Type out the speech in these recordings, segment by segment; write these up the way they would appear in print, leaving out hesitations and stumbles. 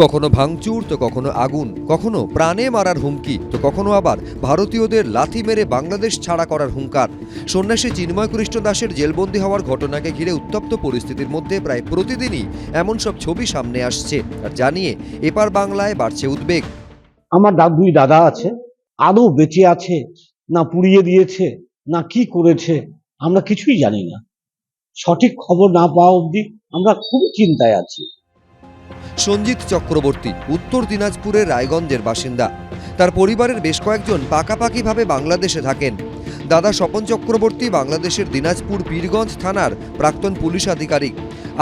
কখনো ভাঙচুর তো কখনো আগুন, কখনো প্রাণে মারার হুমকি, তো কখনো আবার ভারতীয়দের লাথি মেরে বাংলাদেশ ছাড়া করার হুঙ্কার। সন্ন্যাসী চিন্ময় কৃষ্ণ দাসের জেলবন্দি হওয়ার ঘটনাকে ঘিরে উত্তপ্ত পরিস্থিতির মধ্যে প্রায় প্রতিদিনই এমন সব ছবি সামনে আসছে, আর জানিয়ে এপার বাংলায় বাড়ছে উদ্বেগ। আমার দুই দাদা আছে, আদৌ বেঁচে আছে না পুড়িয়ে দিয়েছে না কি করেছে আমরা কিছুই জানি না। সঠিক খবর না পাওয়া অবধি আমরা খুবই চিন্তায় আছি। সঞ্জিত চক্রবর্তী উত্তর দিনাজপুরের রায়গঞ্জের বাসিন্দা। তার পরিবারের বেশ কয়েকজন পাকাপাকিভাবে বাংলাদেশে থাকেন। দাদা স্বপন চক্রবর্তী বাংলাদেশের দিনাজপুর পীরগঞ্জ থানার প্রাক্তন পুলিশ আধিকারিক।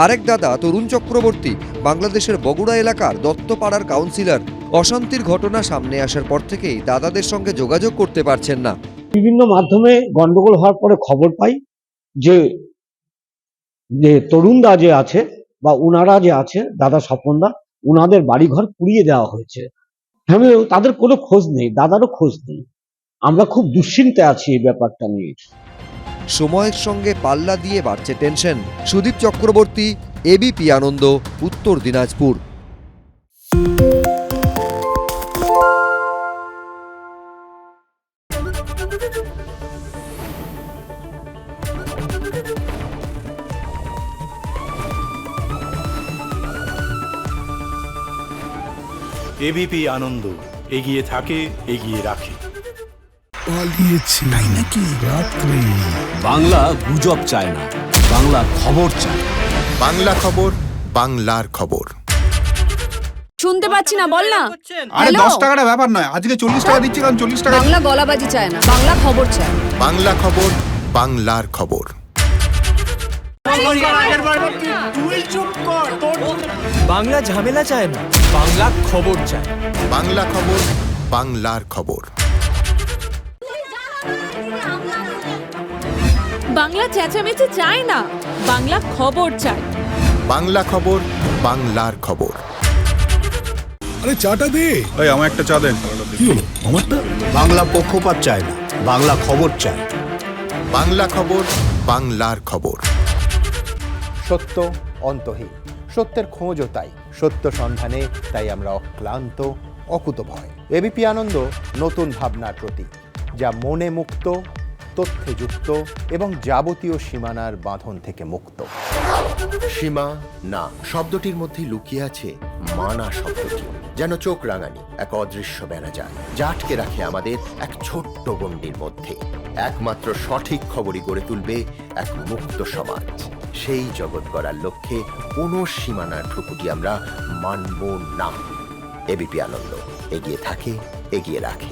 আরেক দাদা তরুণ চক্রবর্তী বাংলাদেশের বগুড়া এলাকার দত্তপাড়ার কাউন্সিলর। অশান্তির ঘটনা সামনে আসার পর থেকেই দাদাদের সঙ্গে যোগাযোগ করতে পারছেন না। বিভিন্ন মাধ্যমে গন্ডগোল হওয়ার পরে খবর পাই যে তরুণদা যে আছে বা উনারা যে আছে, দাদা স্বপনদা, উনাদের বাড়িঘর পুড়িয়ে দেওয়া হয়েছে। হ্যাঁ, তাদের কোনো খোঁজ নেই, দাদারও খোঁজ নেই। আমরা খুব দুশ্চিন্তায় আছি এই ব্যাপারটা নিয়ে। সময়ের সঙ্গে পাল্লা দিয়ে বাড়ছে টেনশন। সুদীপ চক্রবর্তী, এবিপি আনন্দ, উত্তর দিনাজপুর। এবিপি আনন্দ, এগিয়ে থাকে, এগিয়ে রাখে। পালিয়েছে তাই নাকি? রাত্রে বাংলা গুজব চায় না, বাংলা খবর চায়। বাংলা খবর, বাংলার খবর। শুনতে পাচ্ছি না, বল না। আরে 10 টাকাটা ব্যাপার নয়, আজকে 40 টাকা দিচ্ছি, কারণ 40 টাকা। বাংলা গলাবাজি চায় না, বাংলা খবর চায়। বাংলা খবর, বাংলার খবর। বাংলা ঝামেলা চায় না, বাংলা খবর চায়। বাংলা খবর, বাংলার খবর। বাংলা চেঁচামেচি চায় না, বাংলা খবর চায়। বাংলা খবর, বাংলার খবর। আরে চাটা দে। এই আমার একটা চা দেন। কি হলো আমারটা? বাংলা পক্ষপাত চায় না, বাংলা খবর চায়। বাংলা খবর, বাংলার খবর। সত্য অন্তহীন, সত্যের খোঁজও তাই, সত্য সন্ধানে তাই আমরা অক্লান্ত, অকুতভয়। এবিপি আনন্দ নতুন ভাবনার প্রতীক, যা মনে মুক্ত, তথ্যে যুক্ত এবং যাবতীয় সীমানার বাঁধন থেকে মুক্ত। সীমা না শব্দটির মধ্যে লুকিয়ে আছে মানা শব্দটি, যেন চোখ রাঙানি এক অদৃশ্য বেড়াজাল, যা আটকে রাখে আমাদের এক ছোট্ট গণ্ডির মধ্যে। একমাত্র সঠিক খবরই গড়ে তুলবে এক মুক্ত সমাজ। সেই জগৎ গড়ার লক্ষ্যে কোনো সীমানার ঠুকুটি আমরা মানব না। এবিপি আনন্দ, এগিয়ে থাকে, এগিয়ে রাখে।